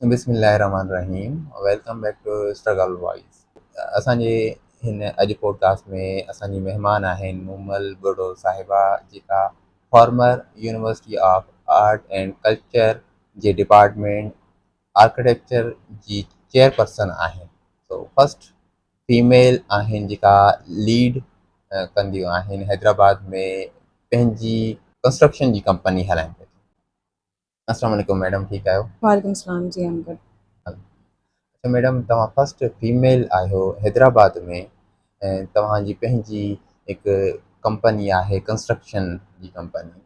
बिस्मिल्लाहिर्रहमानिर्रहीम। Welcome back to Struggle Voice. असांजे हिन अॼु पॉडकास्ट में असांजी महिमान आहिनि मूमल बुडो साहिबा, जेका former university of art and culture जे डिपार्टमेंट आर्किटेक्चर जी चेयरपर्सन आहिनि। सो फस्ट फीमेल आहिनि जेका लीड कंदियूं आहिनि हैदराबाद में पंहिंजी कंस्ट्रक्शन जी कंपनी हलाइनि पियूं। अस्सलाम वालेकुम मैडम, ठीकु आहियो? वालेकुम सलाम जी, I'm good. अच्छा मैडम, तव्हां फस्ट फीमेल आहियो हैदराबाद में ऐं तव्हांजी पंहिंजी हिकु कंपनी आहे कंस्ट्रक्शन जी कंपनी।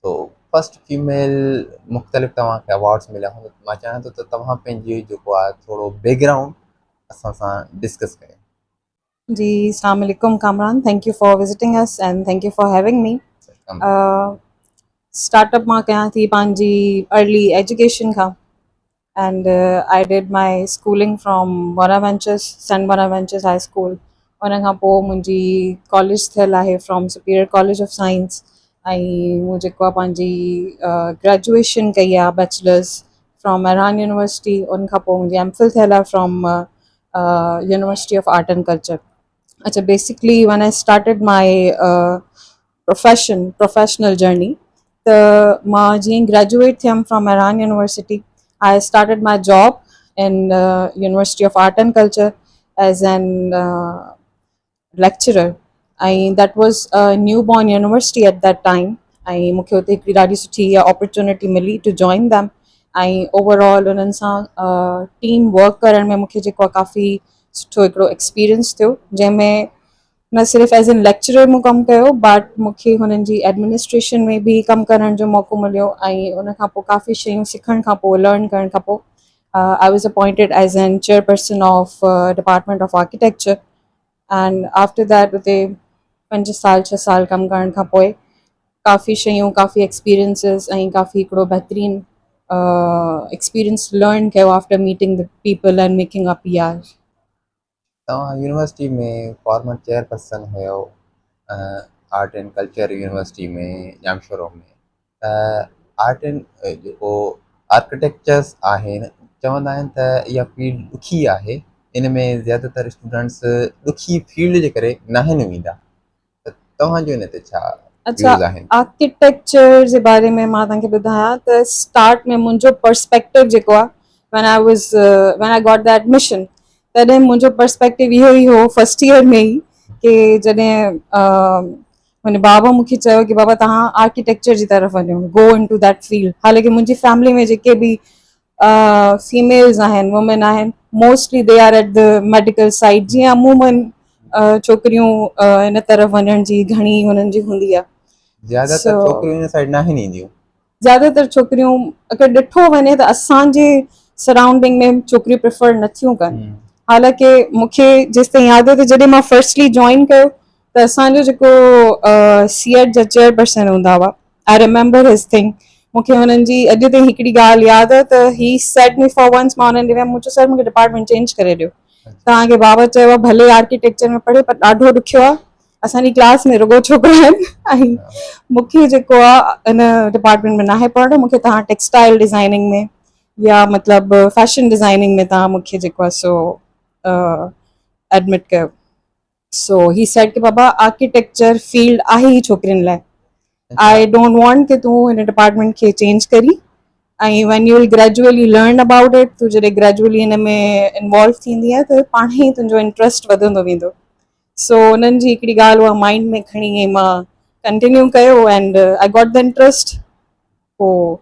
तो फस्ट फीमेल मुख़्तलिफ़ तव्हांखे अवॉर्ड्स मिलिया हूंदा। मां चाहियां थो त तव्हां पंहिंजी जेको आहे थोरो बैकग्राउंड असां सां डिस्कस कयो। Ji, Assalamu alaikum, Kamran. Thank you for visiting us and thank you for having me. Welcome. Uh, Startup मां कयां थी पंहिंजी early education खां, and I did my schooling from Bonaventures, St. Bonaventures High School. उन खां पोइ मुंहिंजी college थियल आहे from superior college of science, ऐं मूं जेको आहे पंहिंजी ग्रेजुएशन कई आहे बैचलर्स फ्रॉम मेहरान यूनिवर्सिटी। उन खां पोइ मुंहिंजी एमफिल थियल आहे from university of art and culture. अच्छा, basically when I started my professional journey, the मां जीअं graduate थियमि from Mehran University, I started my job in University of Art and Culture as an lecturer. That was a newborn university at that time. ऐं मूंखे हुते हिकिड़ी ॾाढी सुठी इहा opportunity मिली to join them. ऐं ओवरऑल उन्हनि सां टीम वर्क करण में मूंखे जेको आहे काफ़ी सुठो हिकिड़ो एक्सपीरियंस थियो, जंहिंमें न सिर्फ़ु एज़ एन लेक्चरर मूं कमु कयो, बट मूंखे हुननि जी एडमिनिस्ट्रेशन में बि कमु करण जो मौक़ो मिलियो। ऐं उन खां पोइ काफ़ी शयूं सिखण खां पोइ, लर्न करण खां पोइ I was appointed as an chairperson of department of architecture. And after that उते 5 साल 6 साल कमु करण खां पोइ काफ़ी शयूं, काफ़ी एक्सपीरियंसिस ऐं काफ़ी हिकिड़ो बहितरीनु एक्सपीरियंस लर्न कयो after meeting the people and making a PR। तव्हां यूनिवर्सिटी में फॉर्मर चेयरपर्सन हुयो आर्ट एंड कल्चर यूनिवर्सिटी में जामशोरो में। आर्ट एंड जेको आर्किटेक्चर्स आहिनि, चवंदा आहिनि त इहा फील्ड ॾुखी आहे, इन में ज़्यादातर स्टूडेंट्स ॾुखी फील्ड जे करे न आहिनि वेंदा। त तव्हांजो इन ते छा अच्छा, व्यूज़ आहिनि? आर्किटेक्चर जे बारे में मां तव्हांखे ॿुधायां त स्टार्ट में मुंहिंजो पर्सपेक्टिव जेको आहे, when I got the admission, तॾहिं मुंहिंजो पर्सपेक्टिव इहो ई हो फर्स्ट ईयर में ई, कि जॾहिं मुंहिंजे बाबा मूंखे चयो कि बाबा तव्हां आर्किटेक्चर जी तरफ़ वञो, गो इन टू दैट फील्ड। हालांकि मुंहिंजी फैमिली में जेके बि फीमेल्स आहिनि, वुमेन आहिनि, mostly they are at the medical side. जीअं अमूमन छोकिरियूं इन तरफ़ वञण जी घणी हुननि जी हूंदी आहे। ज़्यादातर सो छोकिरियूं इन साइड न आहिनि ईंदियूं। ज़्यादातर छोकिरियूं, अगरि ॾिठो वञे त असांजे सराउंडिंग में छोकिरियूं प्रिफर नथियूं कनि। हालांकि मूंखे जेसिताईं यादि आहे त जॾहिं मां फर्स्टली जॉइन कयो त असांजो जेको सीएट जा चेयरपर्सन हूंदा हुआ, आई रिमेंबर हिज थिंग। मूंखे हुननि जी अॼु ताईं हिकिड़ी ॻाल्हि यादि आहे त he said me for once, मां हुननि ॾे वियमि, मुंहिंजो सर मूंखे डिपार्टमेंट चेंज करे ॾियो। तव्हांखे बाबा चयो आहे भले आर्किटेक्चर में पढ़े, पर ॾाढो ॾुखियो आहे, असांजी क्लास में रुगो छोकिरा आहिनि ऐं मूंखे जेको आहे इन डिपार्टमेंट में न आहे पढ़णो। मूंखे तव्हां टेक्सटाइल डिज़ाइनिंग में या मतिलबु फैशन डिज़ाइनिंग में तव्हां मूंखे जेको आहे सो एडमिट कयो। सो ही सेड कि बाबा आर्किटेक्चर फील्ड आहे ई छोकिरियुनि लाइ, आई डोंट वांट कि तूं हिन डिपार्टमेंट खे चेंज करी। ऐं when you will gradually learn about it, तूं जॾहिं ग्रेजुअली हिन में इन्वॉल्व थींदी आहे त पाण ई तुंहिंजो इंट्रस्ट वधंदो वेंदो। सो उन्हनि जी हिकिड़ी ॻाल्हि उहा माइंड में खणी मां कंटिन्यू कयो and I got the interest. पोइ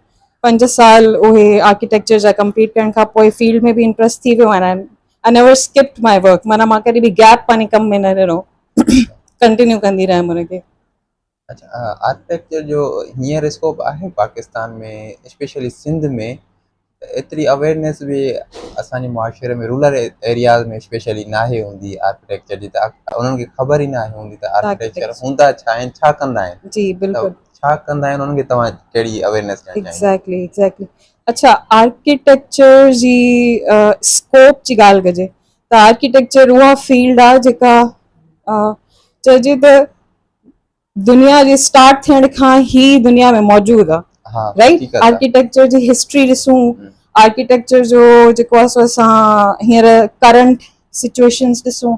5 साल उहे आर्किटेक्चर जा कंप्लीट करण खां पोइ फील्ड में बि इंट्रस्ट थी वियो। And I never skipped my work, माना मां कॾहिं बि गैप पंहिंजे कम में न ॾिनो, कंटिन्यू कंदी रहियमि हुनखे। अच्छा, आर्किटेक्चर जो हींअर स्कोप आहे पाकिस्तान में, स्पेशली सिंध में? एतिरी अवेयरनेस बि असांजे मुआशरे में रूरल एरियाज़ में स्पेशली नाहे हूंदी आर्किटेक्चर जी, त उन्हनि खे ख़बर ई नाहे हूंदी त आर्किटेक्चर आर्किटेक्चर हूंदा छा आहिनि, छा कंदा आहिनि। जी त बिल्कुलु, छा कंदा आहिनि उन्हनि खे तव्हां कहिड़ी अवेयरनेस ॾियणु चाहींदा? एग्ज़ैक्टली। अच्छा, आर्किटेक्चर जी स्कोप जी ॻाल्हि कजे त आर्किटेक्चर उहा फील्ड आहे जेका चइजे त दुनिया जे स्टार्ट थियण खां ई दुनिया में मौजूदु आहे, हा, राइट। हक़ीक़त आहे। आर्किटेक्चर जी हिस्ट्री ॾिसूं, आर्किटेक्चर जो जेको आहे सो असां हींअर करंट सिचुएशन्स ॾिसूं,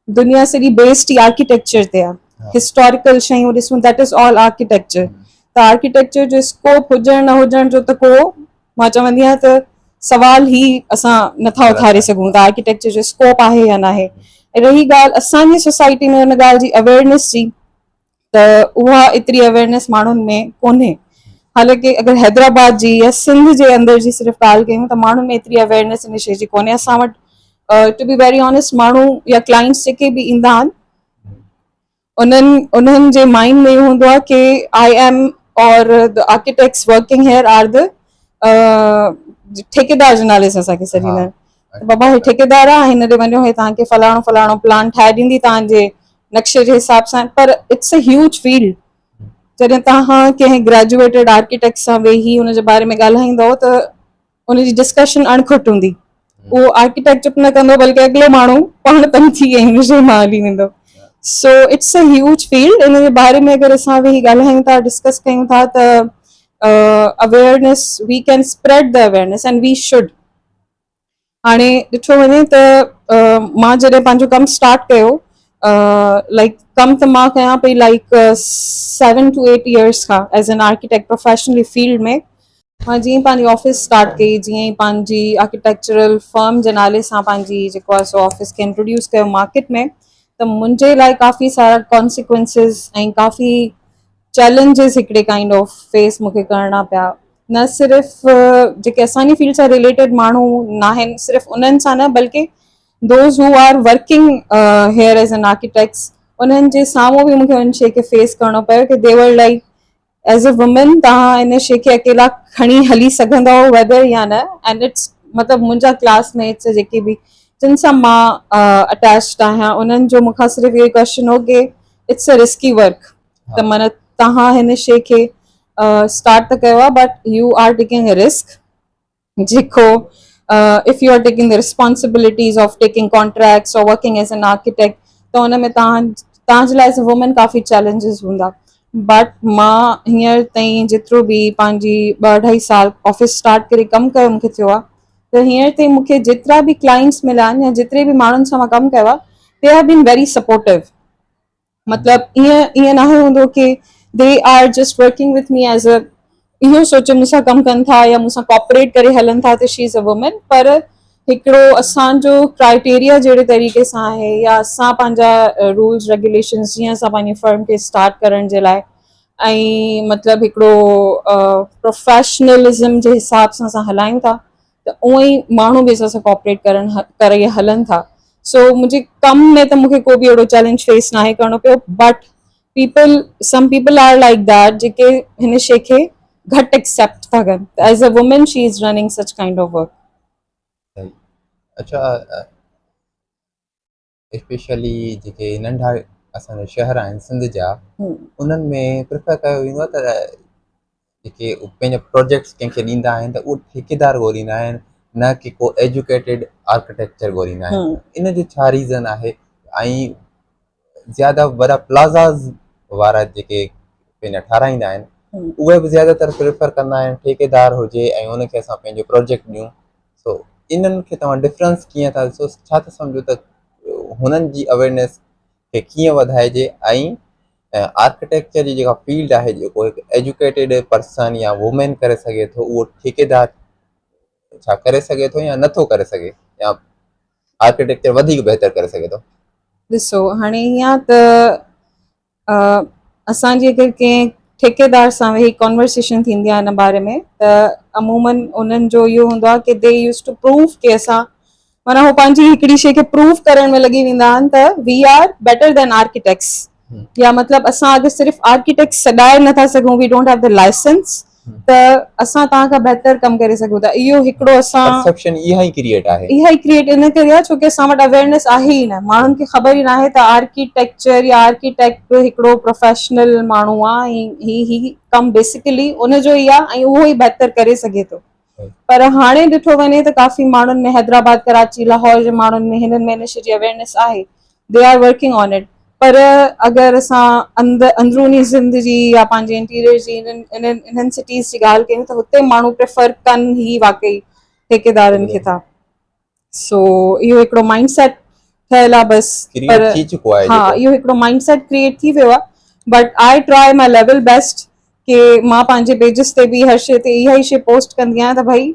दुनिया सॼी बेस्ड ई आर्किटेक्चर ते आहे। हिस्टोरिकल शयूं ॾिसूं, दैट इज़ ऑल आर्किटेक्चर। त आर्किटेक्चर जो स्कोप हुजण न हुजण जो त को मां चवंदी आहियां त सवाल ही असां नथा उथारे सघूं त आर्किटेक्चर जो स्कोप आहे या न आहे। ऐं रही ॻाल्हि असांजी सोसाइटी में हुन ॻाल्हि जी अवेयरनेस जी, त उहा एतिरी अवेयरनेस माण्हुनि में कोन्हे। हालांकि अगरि हैदराबाद जी या सिंध जे अंदरि जी सिर्फ़ु ॻाल्हि कयूं त माण्हुनि में एतिरी अवेयरनेस इन शइ जी कोन्हे। असां वटि टू बी वेरी ऑनेस्ट माण्हू या क्लाइंट्स जेके बि ईंदा आहिनि उन्हनि जे माइंड में इहो हूंदो आहे कि आई एम और the architects working here are the ठेकेदार जे नाले सां असांखे सॾींदा आहिनि। बाबा हे ठेकेदार आहे, हिन ॾे वञो, हे तव्हांखे फलाणो फलाणो प्लान ठाहे ॾींदी तव्हांजे नक्शे जे हिसाब सां। पर इट्स अ ह्यूज फील्ड। जॾहिं तव्हां कंहिं ग्रेजुएटेड आर्किटेक्ट सां वेही हुन जे बारे में ॻाल्हाईंदव त उनजी डिस्कशन अणखुट हूंदी। उहो आर्किटेक्ट चुप न कंदो, बल्कि अॻिलो माण्हू पाण तमथी ऐं हिन शइ मां हली वेंदो। So it's a huge field. इन जे बारे में अगरि असां वेही ॻाल्हायूं था, डिस्कस कयूं था त awareness, we can spread the awareness and we should. हाणे ॾिठो वञे त मां जॾहिं पंहिंजो कमु स्टार्ट कयो, लाइक कमु त मां कयां पई लाइक 7 to 8 years खां age an architect professionally field में। मां जीअं पंहिंजी ऑफिस स्टार्ट कई, जीअं ई पंहिंजी आर्किटेक्चरल फर्म जे नाले सां पंहिंजी जेको आहे सो ऑफिस खे इंट्रोड्यूस कयो मार्केट में, त मुंहिंजे लाइ काफ़ी सारा कॉन्सिक्वेंसिस ऐं काफ़ी चैलेंजिस हिकिड़े काइंड ऑफ फेस मूंखे करणा पिया। न सिर्फ़ु जेके असांजी फील्ड सां रिलेटेड माण्हू न आहिनि, सिर्फ़ु उन्हनि सां न, बल्कि those who are working here as an architects, उन्हनि जे साम्हूं बि मूंखे उन शइ खे फेस करणो पियो कि दे were like age a women तव्हां इन शइ खे अकेला खणी हली सघंदव वेदर या न। एंड इट्स मतिलबु मुंहिंजा क्लासमेट्स जेके बि जिन सां मां अटैच्ड आहियां, उन्हनि जो मूंखां सिर्फ़ु इहो क्वेश्चन हो कि इट्स अ रिस्की वर्क। त माना तव्हां हिन शइ खे स्टार्ट त कयो आहे, but you are taking a risk जेको if you are taking the responsibilities of taking contracts और वर्किंग एज एन आर्किटेक्ट, त हुन में तव्हांजे लाइ एज अ वुमेन काफ़ी चैलेंजिस हूंदा। बट मां हींअर ताईं जेतिरो बि पंहिंजी 2-2.5 साल ऑफिस स्टार्ट करे कमु कयो मूंखे थियो आहे, त हींअर ताईं मूंखे जेतिरा बि क्लाइंट्स मिलिया आहिनि या जेतिरे बि माण्हुनि सां मां कमु कयो आहे, they have been very supportive. मतिलबु ईअं न हूंदो कि they are just working with me as a इहो सोचे मूंसां कमु कनि था या मूंसां कॉपरेट करे हलनि था त शी इज़ अ वुमेन। पर हिकिड़ो असांजो क्राइटेरिया जहिड़े तरीक़े सां आहे, या असां पंहिंजा रूल्स रेगुलेशन्स जीअं असां पंहिंजी फर्म खे स्टार्ट करण जे लाइ, ऐं मतिलबु हिकिड़ो प्रोफेशनलिज़म जे हिसाब सां असां हलायूं था, त उअं ई माण्हू बि असां सां कॉपरेट करे हलनि था। सो मुंहिंजे कम में त मूंखे को बि अहिड़ो चैलेंज फेस न आहे करणो पियो। But some people are like that जेके हिन शइ खे घटि एक्सेप्ट था कनि। As a women she is running such kind of work. अच्छा, स्पेशली जेके नंढा असांजा शहर आहिनि सिंध जा, उन्हनि में प्रिफर कयो वेंदो आहे त जेके पंहिंजा प्रोजेक्ट्स कंहिंखे ॾींदा आहिनि त उहो ठेकेदार ॻोल्हींदा आहिनि, न कि को एजुकेटेड आर्किटेक्चर ॻोल्हींदा आहिनि। इन जो छा रीज़न आहे? ऐं ज़्यादा वॾा प्लाज़ाज़ वारा जेके पंहिंजा ठाराईंदा आहिनि, उहे बि ज़्यादातर प्रिफर कंदा आहिनि ठेकेदार हुजे ऐं उनखे असां पंहिंजो प्रोजेक्ट ॾियूं। सो इन्हनि खे तव्हां डिफरेंस कीअं था ॾिसो? छा था सम्झो त हुननि जी अवेयरनेस खे कीअं वधाइजे, ऐं आर्किटेक्चर जी जेका फील्ड आहे, जेको हिकु एजुकेटेड पर्सन या वुमेन करे सघे थो, उहो ठेकेदार छा करे सघे थो या नथो करे सघे, या आर्किटेक्चर वधीक बहितर करे सघे थो? ॾिसो, हाणे ईअं त असांजी अगरि कंहिं ठेकेदार सां वेही कॉन्वर्सेशन थींदी आहे हिन बारे में, त अमूमन उन्हनि जो इहो हूंदो आहे कि दे यूज़ टू प्रूव कि असां माना हू पंहिंजी हिकिड़ी शइ खे प्रूव करण में लॻी वेंदा आहिनि त we are better than architects. या मतिलबु असां अगरि सिर्फ़ु आर्किटेक्ट सॾाए नथा सघूं, we don't have the license, त असां तव्हां खां बहितर कमु करे सघूं था। इहो हिकिड़ो असां परसेप्शन इहा ई क्रिएट आहे। इहा ई क्रिएट इन करे आहे छो कि असां वटि अवेयरनेस आहे ई न। माण्हुनि खे ख़बर ई न आहे त आर्किटेक्चर या आर्किटेक्ट हिकिड़ो प्रोफेशनल माण्हू आहे, ऐं ही कमु बेसिकली उनजो ई आहे ऐं उहो ई बहितर करे सघे थो। पर हाणे ॾिठो वञे त काफ़ी माण्हुनि में, हैदराबाद, कराची, लाहौर जे माण्हुनि में हिननि में इन शइ जी अवेयरनेस आहे। They are working on it. पर अगरि असां अंदरूनी सिंध जी या पंहिंजे इंटीरियर जी इन्हनि सिटीज़ जी ॻाल्हि कयूं त हुते माण्हू प्रिफर कनि ई वाकई ठेकेदारनि खे था। सो इहो हिकिड़ो माइंड सेट ठहियल आहे बसि। पर क्रिएट थी चुको आहे हा, जेको इहो हिकिड़ो माइंड सेट क्रिएट थी वियो आहे। But I try my level best कि मां पंहिंजे पेजिस ते बि हर शइ ते इहा ई शइ पोस्ट कंदी आहियां त भई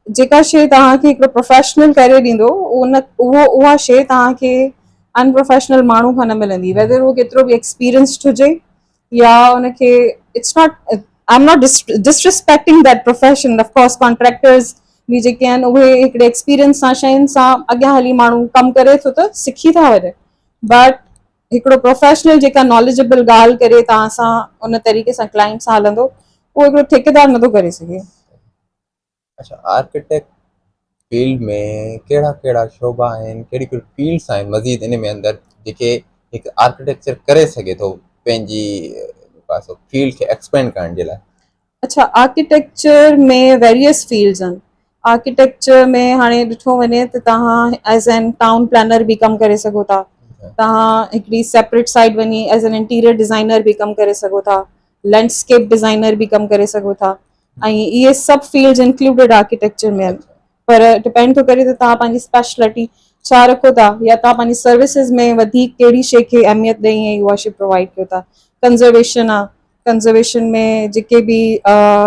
जेका शइ तव्हांखे हिकिड़ो प्रोफेशनल करे ॾींदो उहा शइ तव्हांखे अनप्रोफेशनल माण्हू खां न मिलंदी, वेदर उहो केतिरो बि एक्सपीरियंस्ड हुजे या उनखे it's not I am not disrespecting that profession. Of course contractors बि जेके आहिनि उहे हिकिड़े एक्सपीरियंस सां शयुनि सां अॻियां हली माण्हू कमु करे थो त सिखी था वञनि, बट हिकिड़ो प्रोफेशनल जेका नॉलेजेबल ॻाल्हि करे तव्हां सां उन तरीक़े सां क्लाइंट सां हलंदो उहो हिकिड़ो ठेकेदार नथो करे सघे। अच्छा, आर्किटेक्ट फील्ड में कहिड़ा कहिड़ा शोबा आहिनि, कहिड़ी कहिड़ी फील्ड्स आहिनि मज़ीद इन में अंदरि जेके हिकु आर्किटेक्चर करे सघे थो पंहिंजी फील्ड खे एक्सपेंड करण जे लाइ? अच्छा, आर्किटेक्चर में वेरियस फील्ड्स आहिनि। आर्किटेक्चर में हाणे ॾिठो वञे त तव्हां एज़ एन टाउन प्लानर बि कमु करे सघो था, तव्हां हिकिड़ी सेपरेट साइड वञी एज़ एन इंटीरियर डिज़ाइनर बि कमु करे सघो था, लैंडस्केप डिज़ाइनर बि कमु करे सघो था, ऐं इहे सभु फील्ड्स इंक्लूडेड आर्किटेक्चर में आहिनि। पर डिपेंड थो करे त तव्हां पंहिंजी स्पेशलिटी छा रखो था या तव्हां पंहिंजी सर्विसिस में वधीक कहिड़ी शइ खे अहमियत ॾेई ऐं उहा शइ प्रोवाइड कयो था। कंज़र्वेशन आहे, कंज़र्वेशन में जेके बि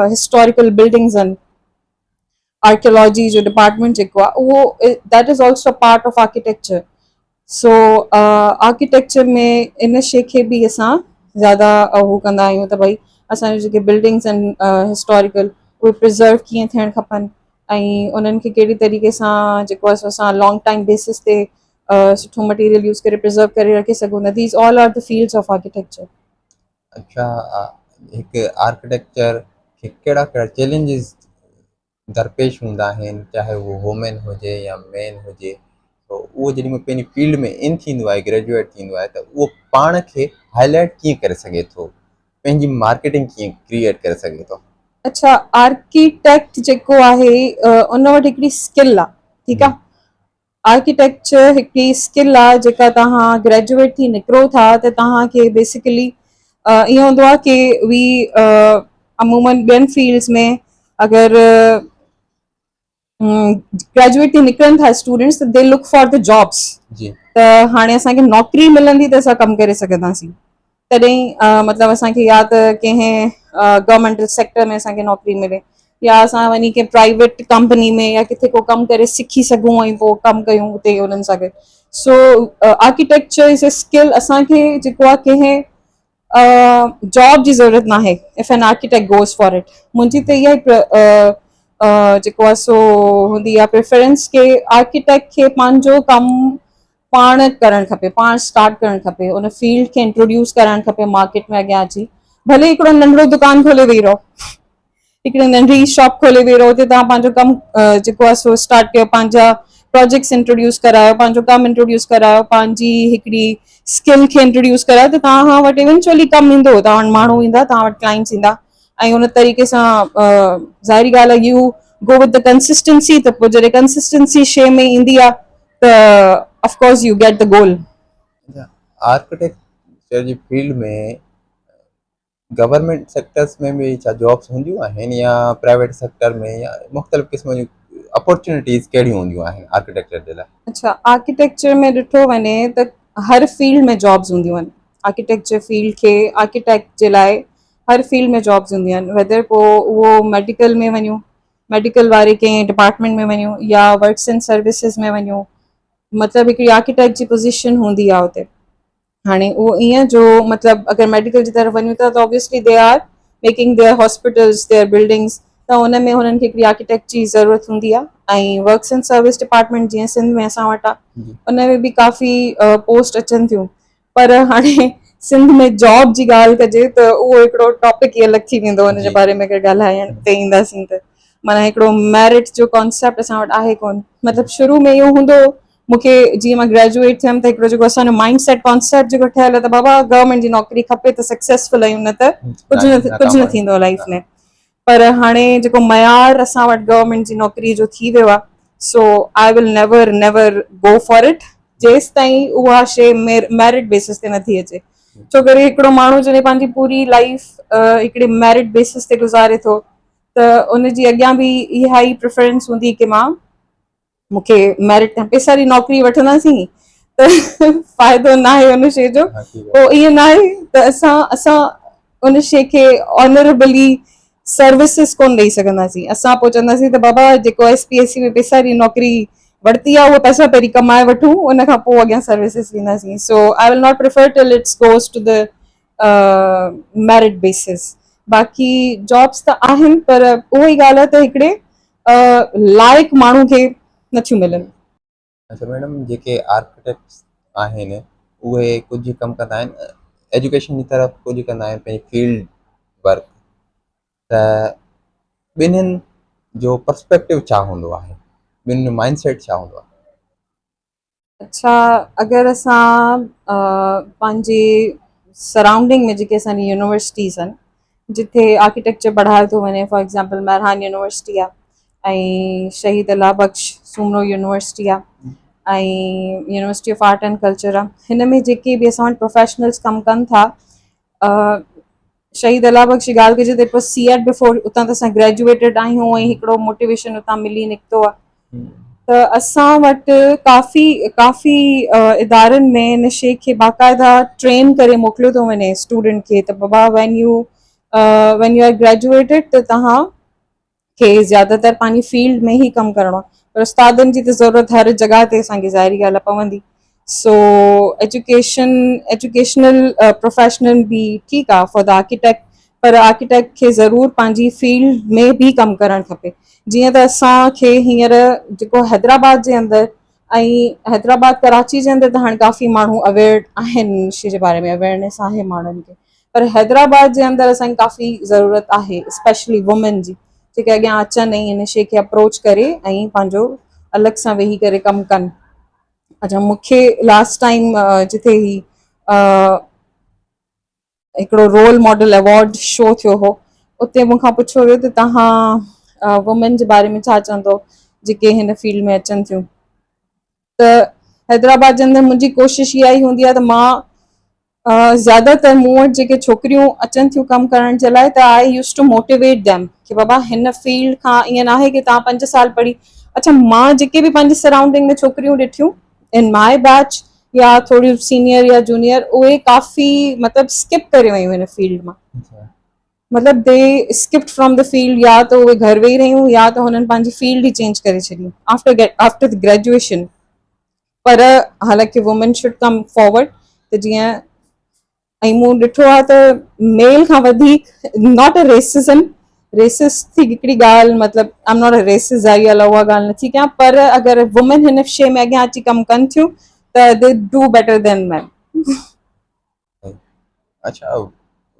हिस्टोरिकल बिल्डिंग्स आहिनि, आर्कियोलॉजी जो डिपार्टमेंट जेको आहे उहो that is also part of architecture. So architecture में इन शइ खे बि असां ज़्यादा उहो कंदा आहियूं त भई असांजो जेके बिल्डिंग्स आहिनि हिस्टोरिकल उहे प्रिज़र्व कीअं थियणु खपनि ऐं उन्हनि खे कहिड़ी तरीक़े सां जेको आहे असां लॉन्ग टाइम बेसिस ते सुठो मटीरियल यूज़ करे प्रिज़र्व करे रखे सघूं था। These all are the fields of architecture. अच्छा, हिकु आर्किटेक्चर खे कहिड़ा कहिड़ा चैलेंजिस दरपेश हूंदा आहिनि, चाहे उहो वुमेन हुजे या मैन हुजे, तो उहो जॾहिं महिल पंहिंजी फील्ड में इन थींदो आहे, ग्रेजुएट थींदो आहे, त उहो पाण खे हाईलाइट कीअं करे सघे थो, पंहिंजी मार्केटिंग कीअं क्रिएट करे सघे थो? अच्छा, आर्किटेक्ट जेको आहे उन वटि हिकिड़ी स्किल आहे, ठीकु आहे। आर्किटेक्चर हिकिड़ी स्किल आहे जेका तव्हां ग्रेजुएट थी निकिरो था त तव्हांखे बेसिकली ईअं हूंदो आहे की वी अमूमन ॿियनि फील्ड्स में अगरि ग्रेजुएट थी निकिरनि था स्टूडेंट्स त they look for the jobs. त हाणे असांखे नौकिरी मिलंदी त असां कमु करे सघंदासीं, तॾहिं मतिलबु असांखे या त कंहिं गवर्नमेंटल सेक्टर में असांखे नौकिरी मिले या असां वञी कंहिं प्राइवेट कंपनी में या किथे को कमु करे सिखी सघूं ऐं पोइ कमु कयूं हुते उन्हनि सां गॾु। So architecture is a skill. असांखे जेको आहे कंहिं जॉब जी ज़रूरत न आहे if an architect goes for it. मुंहिंजी त इहा ई जेको आहे सो हूंदी आहे प्रेफरेंस के आर्किटेक्ट खे पंहिंजो कमु पाण करणु खपे, पाण स्टार्ट करणु खपे, उन फील्ड खे इंट्रोड्यूस कराइणु खपे मार्केट में अॻियां अची। भले हिकिड़ो नंढिड़ो दुकानु खोले वेही रहो, हिकिड़ी नंढी शॉप खोले वेही रहो, हुते तव्हां पंहिंजो कमु जेको आहे सो स्टार्ट कयो, पंहिंजा प्रोजेक्ट्स इंट्रोड्यूस करायो, पंहिंजो कमु इंट्रोड्यूस करायो, पंहिंजी हिकिड़ी स्किल खे इंट्रोड्यूस करायो त तव्हां वटि इवेंचुअली कमु ईंदो, तव्हां वटि माण्हू ईंदा, तव्हां वटि क्लाइंट्स ईंदा ऐं उन तरीक़े सां ज़ाहिरी ॻाल्हि आहे you go with the consistency. त पोइ जॾहिं कंसिस्टेंसी शइ में ईंदी आहे त of course you get the goal. Architecture जी फील्ड में गवर्नमेंट सेक्टर्स में भी छा जॉब्स हूंदियूं आहिनि या प्राइवेट सेक्टर में या मुख़्तलिफ़ क़िस्म जूं अपॉर्चुनिटीज़ कहिड़ियूं हूंदियूं आहिनि आर्किटेक्चर जे लाइ? अच्छा, आर्किटेक्चर में ॾिठो वञे त हर फील्ड में जॉब्स हूंदियूं आहिनि। आर्किटेक्चर फील्ड खे आर्किटेक्ट जे लाइ हर फील्ड में जॉब्स हूंदियूं आहिनि, वेदर पोइ उहो मेडिकल में वञूं, मेडिकल वारे कंहिं डिपार्टमेंट में वञूं या वर्क्स एंड सर्विसिस में वञूं, मतिलबु हिकिड़ी आर्किटेक्ट जी पोजीशन हूंदी आहे हुते। हाणे उहो ईअं जो मतिलबु अगरि मेडिकल जी तरफ़ वञूं था त obviously they are making their hospitals, their buildings, त हुन में हुननि खे हिकिड़ी आर्किटेक्ट जी ज़रूरत हूंदी आहे। ऐं वर्क्स एंड सर्विस डिपार्टमेंट जीअं सिंध में असां वटि आहे, उन में बि काफ़ी पोस्ट अचनि थियूं। पर हाणे सिंध में जॉब जी ॻाल्हि कजे त उहो हिकिड़ो टॉपिक ई अलॻि थी वेंदो, हुन जे बारे में अगरि ॻाल्हाइण ते ईंदासीं त माना हिकिड़ो मेरिट जो कॉन्सेप्ट असां वटि आहे कोन। मतिलबु शुरू में इहो हूंदो, मूंखे जीअं मां ग्रेजुएट थियमि त हिकिड़ो जेको असांजो माइंड सेट कॉन्सेप्ट जेको ठहियल आहे त बाबा गवर्नमेंट जी नौकिरी खपे त सक्सेसफुल आहियूं, न त कुझु न थींदो लाइफ में। पर हाणे जेको मयार असां वटि गवर्नमेंट जी नौकिरी जो थी वियो आहे, so I will never go for it जेसि ताईं उहा शइ मेरिट बेसिस ते नथी अचे। छो करे हिकिड़ो माण्हू जॾहिं पंहिंजी पूरी लाइफ हिकिड़े मेरिट बेसिस ते गुज़ारे थो त उनजी अॻियां बि इहा ई प्रिफरेंस हूंदी की मां मूंखे मेरिट पैसा वारी नौकिरी वठंदासीं त फ़ाइदो न आहे उन शइ जो। पोइ ईअं न आहे त असां उन शइ खे ऑनरेबली सर्विसिस कोन ॾेई सघंदासीं। असां पोइ चवंदासीं त बाबा जेको SPSC में पैसा वारी नौकिरी वरिती आहे उहा पैसा पहिरीं कमाए वठूं, उन खां पोइ अॻियां सर्विसिस ॾींदासीं। So I will not prefer till it's goes to the merit basis. बाक़ी जॉब्स त आहिनि पर उहा ई ॻाल्हि आहे त हिकिड़े लाइक़ु माण्हू खे नथियूं मिलनि। अच्छा मैडम, जेके आर्किटेक्ट्स आहिनि उहे कुझु कमु कंदा आहिनि एजुकेशन जी तरफ़, कुझु कंदा आहिनि पंहिंजी फील्ड वर्क, त ॿिन्हिनि जो पर्सपेक्टिव छा हूंदो आहे, ॿिन्हिनि जो माइंडसेट छा हूंदो आहे? अच्छा, अगरि असां पंहिंजे सराउंडिंग में जेके असांजी यूनिवर्सिटीज़ आहिनि जिथे आर्किटेक्चर पढ़ायो थो वञे, फॉर एग्ज़ाम्पल महरान यूनिवर्सिटी आहे ऐं शहीद अला बख्श सूमरो यूनिवर्सिटी आहे ऐं university of art and culture आहे, हिन में जेके बि असां वटि प्रोफेशनल्स कमु कनि था, शहीद अला बख्श जी ॻाल्हि कजे त इट वॉज CET बिफोर, उतां त असां ग्रेजुएटेड आहियूं ऐं हिकिड़ो मोटिवेशन उतां मिली निकितो आहे। त असां वटि काफ़ी इदारनि में इन शइ खे बाक़ाइदा ट्रेन करे मोकिलियो थो वञे स्टूडेंट खे त बाबा वैन यू आर ग्रेजुएटेड त तव्हां खे ज़्यादातर पंहिंजी फील्ड में ई कमु करिणो आहे, पर उस्तादनि जी त ज़रूरत हर जॻह ते असांखे ज़ाहिरी ॻाल्हि आहे पवंदी। सो एजुकेशनल प्रोफेशनल बि ठीकु आहे फॉर द आर्किटेक्ट, पर आर्किटेक्ट खे ज़रूरु पंहिंजी फील्ड में बि कमु करणु खपे। जीअं त असांखे हींअर जेको हैदराबाद जे अंदरि ऐं हैदराबाद कराची जे अंदरि त हाणे काफ़ी माण्हू अवेयर आहिनि शइ जे बारे में, अवेयरनेस आहे माण्हुनि खे, पर हैदराबाद जे अंदरि असांखे काफ़ी ज़रूरत आहे स्पेशली वुमेन जी, जेके अॻियां अचनि ऐं इन शइ खे अप्रोच करे ऐं पंहिंजो अलॻि सां वेही करे कमु कनि। अच्छा, मूंखे लास्ट टाइम जिथे ही हिकिड़ो रोल मॉडल अवॉर्ड शो थियो हो, उते मूंखां पुछियो वियो त तव्हां वुमेन जे बारे में छा चवंदो जेके हिन फील्ड में अचनि थियूं। त हैदराबाद जे अंदरि मुंहिंजी कोशिशि इहा ई हूंदी आहे त मां ज़्यादातर मूं वटि जेके छोकिरियूं अचनि थियूं कमु करण जे लाइ, त आई यूज़ टू मोटिवेट देम कि बाबा हिन फील्ड खां ईअं न आहे कि तव्हां 5 साल पढ़ी। अच्छा, मां जेके बि पंहिंजी सराउंडिंग में छोकिरियूं ॾिठियूं इन माई बैच या थोड़ी सीनियर या जूनियर, उहे काफ़ी मतिलबु स्किप करे वियूं हिन फील्ड मां, मतलब दे स्किप्ड फ्रॉम द फील्ड, या तो उहे घर वेही रहियूं या तो हुननि पंहिंजी फील्ड ई चेंज करे छॾियूं आफ्टर द ग्रेजुएशन। पर हालांकि वुमेन शुड कम फॉरवर्ड, त जीअं ऐं मूं ॾिठो आहे त मेल खां वधीक नॉट अ रेसिज्म, रेसिस्ट थी हिकिड़ी ॻाल्हि, मतिलबु I am not a resist आई अला उहा ॻाल्हि नथी कयां, पर अगरि वुमेन हिन शइ में अॻियां अची कमु कनि थियूं त they do better than man. अच्छा,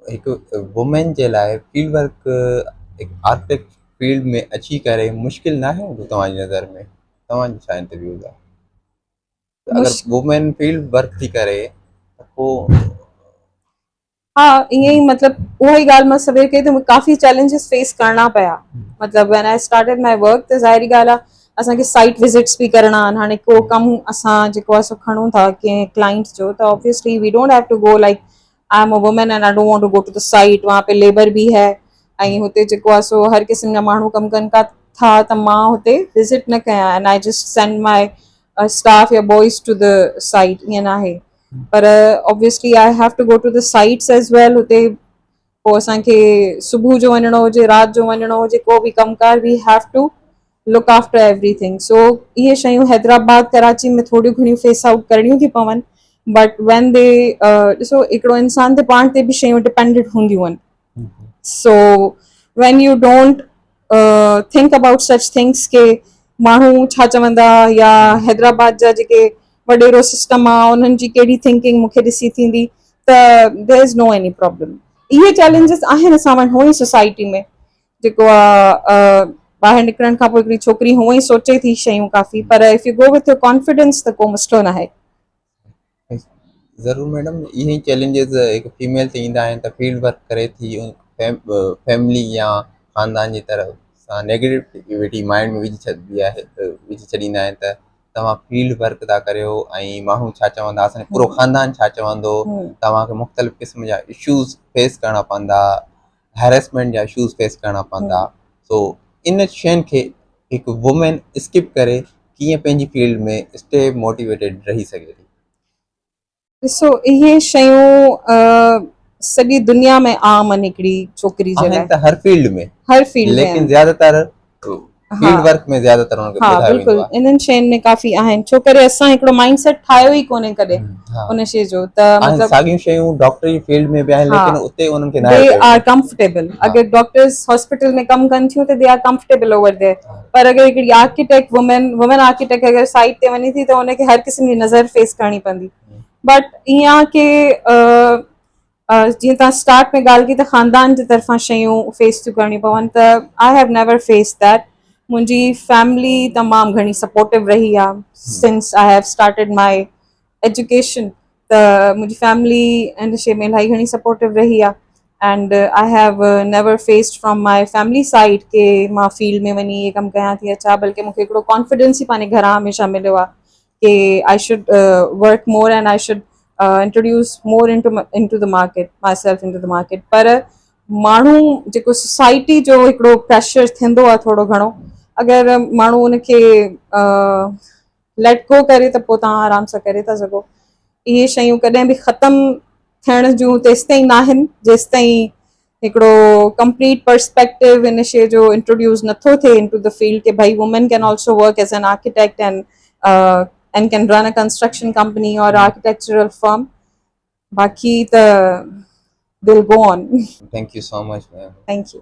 हिकु वुमेन जे लाइ फील्ड वर्क हिकु आर्किटेक्ट फील्ड में अची करे मुश्किल न आहे तव्हांजी नज़र में? तव्हांजो छा इंटरव्यूज़ आहे? अगरि वुमेन फील्ड वर्क थी करे त पोइ हा, ईअं ई मतिलबु उहा ई ॻाल्हि मां सवेर कई त काफ़ी चैलेंजिस फेस करणा पिया। मतिलबु when I started my work त ज़ाहिरी ॻाल्हि आहे असांखे साइट विज़िट्स बि करणा आहिनि। हाणे को कमु असां जेको आहे सो खणूं था कंहिं क्लाइंट जो, त obviously we don't have to go like I am a women and I don't want to go to the site, वहाँ पे लेबर भी है ऐं हुते जेको आहे सो हर क़िस्म जा माण्हू कमु कनि था, त मां हुते विज़िट न कयां and I just send my staff या बॉइज़ टू द साइट, ईअं न आहे। पर obviously I have to go to the sites as well. हुते पोइ असांखे सुबुह जो वञिणो हुजे, राति जो वञिणो हुजे, को बि कमकार we have to look after everything. सो इहे शयूं हैदराबाद कराची में थोड़ियूं घणियूं फेस आउट करणियूं थी पवनि, बट वेन दे ॾिसो हिकिड़ो इंसान ते पाण ते बि शयूं डिपेंडेंट हूंदियूं आहिनि। So when U don't think about such things के माण्हू छा चवंदा, या हैदराबाद जा जेके वॾेरो सिस्टम आहे उन्हनि जी कहिड़ी थिंकिंग मूंखे ॾिसी थींदी, त there is no any problem. इहे चैलेंजिस आहिनि असां वटि हुअं ई सोसाइटी में, जेको आहे ॿाहिरि निकिरण खां पोइ हिकिड़ी छोकिरी हुअं ई सोचे थी शयूं काफ़ी, पर if you go with your confidence त को मसइलो न आहे। ज़रूरु मैडम, इहे ई चैलेंजिस हिकु फीमेल ते ईंदा आहिनि त फील्ड वर्क करे थी फैमिली या ख़ानदान जी तरफ़ सां नेगेटिविटी माइंड में विझी छॾींदा आहिनि त तव्हां फील्ड वर्क था करियो ऐं माण्हू छा चवंदा, असांजो पूरो ख़ानदान छा चवंदो, तव्हांखे मुख़्तलिफ़ क़िस्म जा इशूज़ फेस करणा पवंदा, हैरेसमेंट जा इशूज़ फेस करणा पवंदा। सो इन शयुनि खे हिकु वुमेन स्किप करे कीअं पंहिंजी फील्ड में स्टे मोटिवेटेड रही सघे थी? ॾिसो इहे शयूं सॼी दुनिया में आम आहिनि हिकिड़ी छोकिरी जे आहिनि लाइ, त हर फील्ड में, हर फील्ड में लेकिन आहिनि। ज़्यादातर हा फील्ड वर्क में ज़्यादातर उनखे हा ॿुधायो वेंदो बिल्कुलु आहे। इन्हनि शयुनि में काफ़ी आहिनि, छो करे असां हिकिड़ो माइंड सेट ठाहियो ई कोन्हे कॾहिं हा उन शइ जो, त आहिनि मतिलबु साॻियूं शयूं डॉक्टरी फील्ड में बि आहिनि, हा लेकिन उते उन्हनि खे न दे आहे कयो आर वेंदो। कंफर्टेबल। हा अगरि डॉक्टर्स हॉस्पिटल में कमु कनि थियूं त they are comfortable over there. पर अगरि हिकिड़ी आर्किटेक्ट वुमेन आर्किटेक्ट अगरि साइट ते वञे थी त उनखे हर क़िस्म जी नज़र फेस करणी पवंदी। बट ईअं आहे की जीअं तव्हां स्टार्ट में ॻाल्हि कई त ख़ानदान जे तरफ़ां शयूं फेस थियूं करणी पवनि, त I have never face that. मुंहिंजी फैमिली तमामु घणी सपोर्टिव रही आहे since I have started my education. त मुंहिंजी फैमिली इन शइ में इलाही घणी सपोर्टिव रही आहे and I have never faced from my family side के मां फील्ड में वञी इहे कमु कयां थी या छा, बल्कि मूंखे हिकिड़ो कॉन्फिडेंस ई पंहिंजे घरां हमेशह मिलियो आहे कि I should work more and I should introduce more into the market, my self into the market. पर माण्हू जेको सोसाइटी जो हिकिड़ो प्रेशर थींदो आहे थोरो घणो, अगरि माण्हू उनखे लेट गो करे त पोइ तव्हां आराम सां करे था सघो। इहे शयूं कॾहिं बि ख़तमु थियण जूं तेसि ताईं न आहिनि जेसि ताईं हिकिड़ो कंप्लीट पर्सपेक्टिव इन शइ जो इंट्रोड्यूस नथो थिए इनटू द फील्ड कि भाई women can also work age an architect and can run a construction company और आर्किटेक्चरल फर्म। बाकी त दिल go on. Thank you so much ma'am. Thank U.